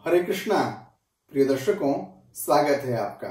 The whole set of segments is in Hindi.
हरे कृष्णा। प्रिय दर्शकों, स्वागत है आपका।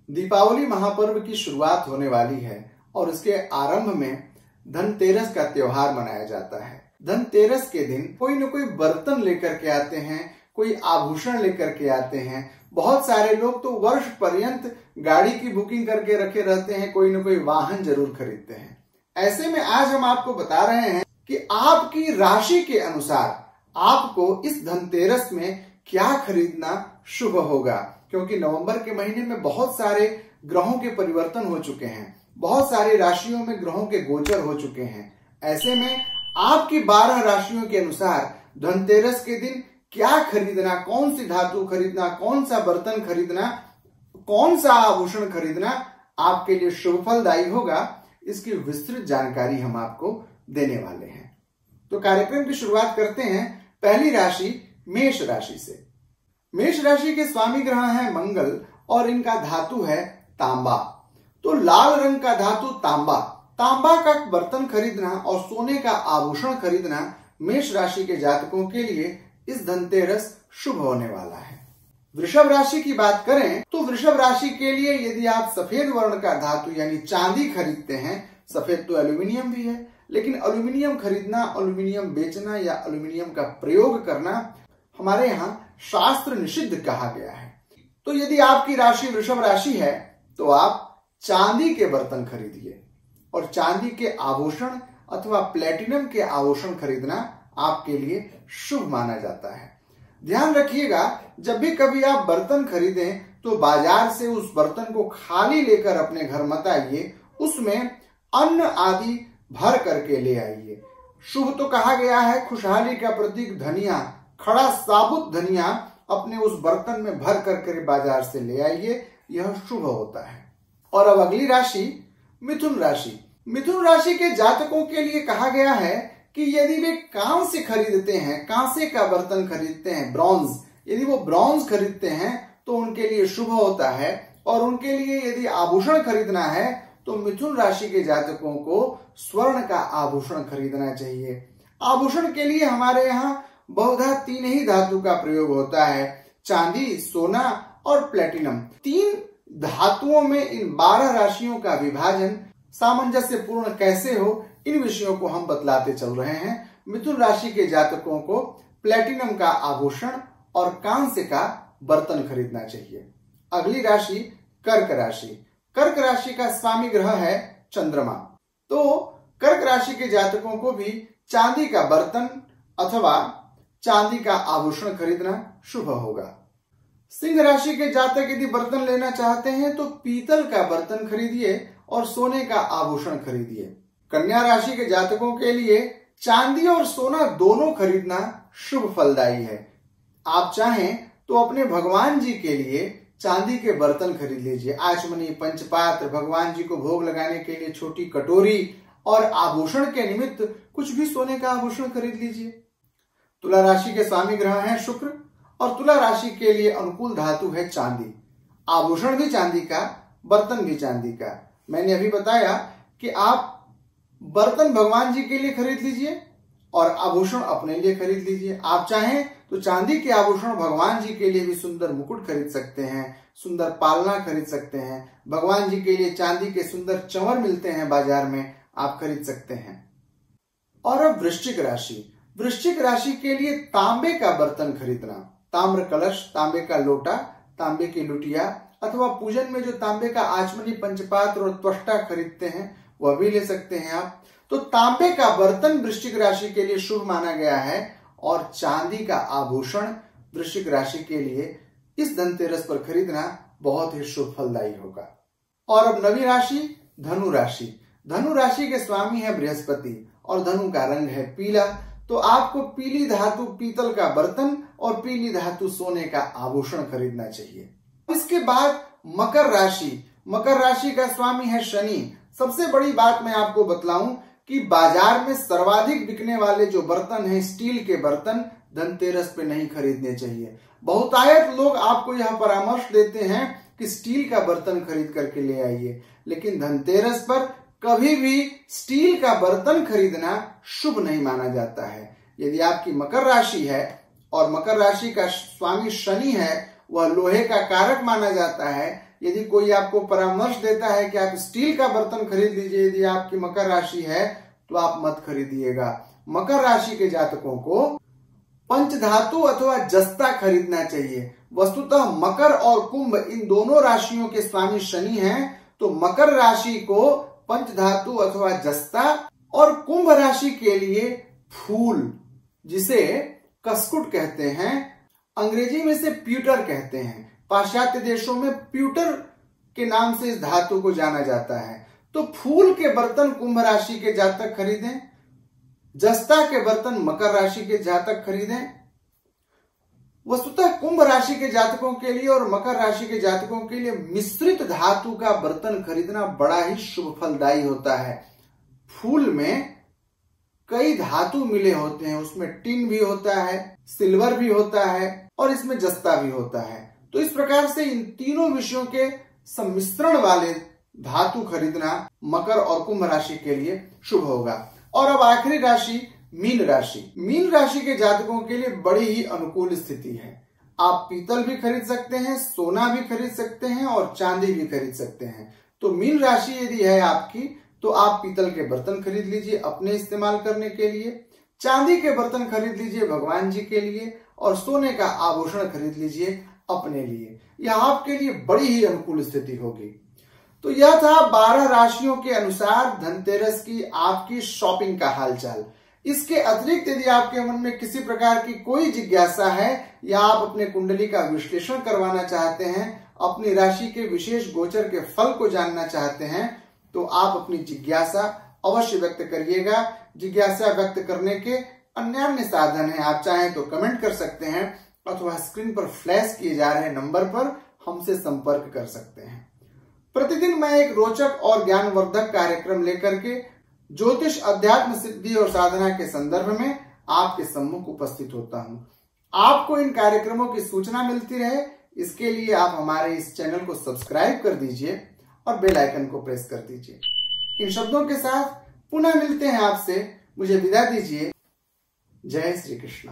दीपावली महापर्व की शुरुआत होने वाली है और इसके आरंभ में धनतेरस का त्योहार मनाया जाता है। धनतेरस के दिन कोई न कोई बर्तन लेकर के आते हैं, कोई आभूषण लेकर के आते हैं। बहुत सारे लोग तो वर्ष पर्यंत गाड़ी की बुकिंग करके रखे रहते हैं, कोई न कोई वाहन जरूर खरीदते हैं। ऐसे में आज हम आपको बता रहे हैं कि आपकी राशि के अनुसार आपको इस धनतेरस में क्या खरीदना शुभ होगा, क्योंकि नवंबर के महीने में बहुत सारे ग्रहों के परिवर्तन हो चुके हैं, बहुत सारी राशियों में ग्रहों के गोचर हो चुके हैं। ऐसे में आपकी 12 राशियों के अनुसार धनतेरस के दिन क्या खरीदना, कौन सी धातु खरीदना, कौन सा बर्तन खरीदना, कौन सा आभूषण खरीदना आपके लिए शुभ फलदायी होगा, इसकी विस्तृत जानकारी हम आपको देने वाले हैं। तो कार्यक्रम की शुरुआत करते हैं पहली राशि मेष राशि से। मेष राशि के स्वामी ग्रह हैं मंगल और इनका धातु है तांबा। तो लाल रंग का धातु तांबा, तांबा का बर्तन खरीदना और सोने का आभूषण खरीदना मेष राशि के जातकों के लिए इस धनतेरस शुभ होने वाला है। वृषभ राशि की बात करें तो वृषभ राशि के लिए यदि आप सफेद वर्ण का धातु यानी चांदी खरीदते हैं, सफेद तो एल्यूमिनियम भी है, लेकिन एल्यूमिनियम खरीदना, एल्यूमिनियम बेचना या एल्यूमिनियम का प्रयोग करना हमारे यहाँ शास्त्र निषिद्ध कहा गया है। तो यदि आपकी राशि वृषभ राशि है तो आप चांदी के बर्तन खरीदिए और चांदी के आभूषण अथवा प्लेटिनम के आभूषण खरीदना आपके लिए शुभ माना जाता है। ध्यान रखिएगा, जब भी कभी आप बर्तन खरीदें तो बाजार से उस बर्तन को खाली लेकर अपने घर मत आइए, उसमें अन्न आदि भर करके ले आइए। शुभ तो कहा गया है, खुशहाली का प्रतीक धनिया, खड़ा साबुत धनिया अपने उस बर्तन में भर करके बाजार से ले आइए, यह शुभ होता है। और अब अगली राशि मिथुन राशि। मिथुन राशि के जातकों के लिए कहा गया है कि यदि वे कांस्य खरीदते हैं, कांसे का बर्तन खरीदते हैं, ब्रॉन्ज, यदि वो ब्रॉन्ज खरीदते हैं तो उनके लिए शुभ होता है। और उनके लिए यदि आभूषण खरीदना है तो मिथुन राशि के जातकों को स्वर्ण का आभूषण खरीदना चाहिए। आभूषण के लिए हमारे यहाँ बहुधा 3 ही धातु का प्रयोग होता है, चांदी, सोना और प्लेटिनम। 3 धातुओं में इन 12 राशियों का विभाजन सामंजस्य पूर्ण कैसे हो, इन विषयों को हम बतलाते चल रहे हैं। मिथुन राशि के जातकों को प्लेटिनम का आभूषण और कांस्य का बर्तन खरीदना चाहिए। अगली राशि कर्क राशि। कर्क राशि का स्वामी ग्रह है चंद्रमा। तो कर्क राशि के जातकों को भी चांदी का बर्तन अथवा चांदी का आभूषण खरीदना शुभ होगा। सिंह राशि के जातक यदि बर्तन लेना चाहते हैं तो पीतल का बर्तन खरीदिए और सोने का आभूषण खरीदिए। कन्या राशि के जातकों के लिए चांदी और सोना दोनों खरीदना शुभ फलदायी है। आप चाहें तो अपने भगवान जी के लिए चांदी के बर्तन खरीद लीजिए। आचमनी, पंचपात्र, भगवान जी को भोग लगाने के लिए छोटी कटोरी और आभूषण के निमित्त कुछ भी सोने का आभूषण खरीद लीजिए। तुला राशि के स्वामी ग्रह हैं शुक्र और तुला राशि के लिए अनुकूल धातु है चांदी। आभूषण भी चांदी का, बर्तन भी चांदी का। मैंने अभी बताया कि आप बर्तन भगवान जी के लिए खरीद लीजिए और आभूषण अपने लिए खरीद लीजिए। आप चाहें तो चांदी के आभूषण भगवान जी के लिए भी सुंदर मुकुट खरीद सकते हैं, सुंदर पालना खरीद सकते हैं। भगवान जी के लिए चांदी के सुंदर चंवर मिलते हैं बाजार में, आप खरीद सकते हैं। और अब वृश्चिक राशि। वृश्चिक राशि के लिए तांबे का बर्तन खरीदना, ताम्र कलश, तांबे का लोटा, तांबे की लुटिया अथवा पूजन में जो तांबे का आचमनी, पंचपात्र और त्वष्टा खरीदते हैं वह भी ले सकते हैं आप। तो तांबे का बर्तन वृश्चिक राशि के लिए शुभ माना गया है और चांदी का आभूषण वृश्चिक राशि के लिए इस धनतेरस पर खरीदना बहुत ही शुभ फलदायी होगा। और अब नवी राशि धनु राशि। धनु राशि के स्वामी है बृहस्पति और धनु का रंग है पीला। तो आपको पीली धातु पीतल का बर्तन और पीली धातु सोने का आभूषण खरीदना चाहिए। इसके बाद मकर राशि। मकर राशि का स्वामी है शनि। सबसे बड़ी बात मैं आपको बतलाऊं कि बाजार में सर्वाधिक बिकने वाले जो बर्तन हैं, स्टील के बर्तन, धनतेरस पे नहीं खरीदने चाहिए। बहुतायत लोग आपको यह परामर्श देते हैं कि स्टील का बर्तन खरीद करके ले आइए, लेकिन धनतेरस पर कभी भी स्टील का बर्तन खरीदना शुभ नहीं माना जाता है। यदि आपकी मकर राशि है और मकर राशि का स्वामी शनि है वह लोहे का कारक माना जाता है। यदि कोई आपको परामर्श देता है कि आप स्टील का बर्तन खरीद लीजिए यदि आपकी मकर राशि है, तो आप मत खरीदिएगा। मकर राशि के जातकों को पंचधातु अथवा जस्ता खरीदना चाहिए। वस्तुतः मकर और कुंभ इन दोनों राशियों के स्वामी शनि हैं, तो मकर राशि को पंचधातु अथवा जस्ता और कुंभ राशि के लिए फूल, जिसे कस्कुट कहते हैं, अंग्रेजी में से प्यूटर कहते हैं, पाश्चात्य देशों में प्यूटर के नाम से इस धातु को जाना जाता है। तो फूल के बर्तन कुंभ राशि के जातक खरीदें, जस्ता के बर्तन मकर राशि के जातक खरीदें। वस्तुतः कुंभ राशि के जातकों के लिए और मकर राशि के जातकों के लिए मिश्रित धातु का बर्तन खरीदना बड़ा ही शुभ फलदायी होता है। फूल में कई धातु मिले होते हैं, उसमें टिन भी होता है, सिल्वर भी होता है और इसमें जस्ता भी होता है। तो इस प्रकार से इन तीनों विषयों के सम्मिश्रण वाले धातु खरीदना मकर और कुंभ राशि के लिए शुभ होगा। और अब आखिरी राशि मीन राशि। मीन राशि के जातकों के लिए बड़ी ही अनुकूल स्थिति है। आप पीतल भी खरीद सकते हैं, सोना भी खरीद सकते हैं और चांदी भी खरीद सकते हैं। तो मीन राशि यदि है आपकी, तो आप पीतल के बर्तन खरीद लीजिए अपने इस्तेमाल करने के लिए, चांदी के बर्तन खरीद लीजिए भगवान जी के लिए और सोने का आभूषण खरीद लीजिए अपने लिए। यह आपके लिए बड़ी ही अनुकूल स्थिति होगी। तो यह था 12 राशियों के अनुसार धनतेरस की आपकी शॉपिंग का हालचाल। इसके अतिरिक्त यदि आपके मन में किसी प्रकार की कोई जिज्ञासा है या आप अपने कुंडली का विश्लेषण करवाना चाहते हैं, अपनी राशि के विशेष गोचर के फल को जानना चाहते हैं, तो आप अपनी जिज्ञासा अवश्य व्यक्त करिएगा। जिज्ञासा व्यक्त करने के अन्य साधन हैं। आप चाहें तो कमेंट कर सकते हैं अथवा स्क्रीन पर फ्लैश किए जा रहे नंबर पर हमसे संपर्क कर सकते हैं। प्रतिदिन मैं एक रोचक और ज्ञानवर्धक कार्यक्रम लेकर के ज्योतिष, अध्यात्म, सिद्धि और साधना के संदर्भ में आपके सम्मुख उपस्थित होता हूं। आपको इन कार्यक्रमों की सूचना मिलती रहे, इसके लिए आप हमारे इस चैनल को सब्सक्राइब कर दीजिए और बेल आइकन को प्रेस कर दीजिए। इन शब्दों के साथ पुनः मिलते हैं आपसे, मुझे विदा दीजिए। जय श्री कृष्ण।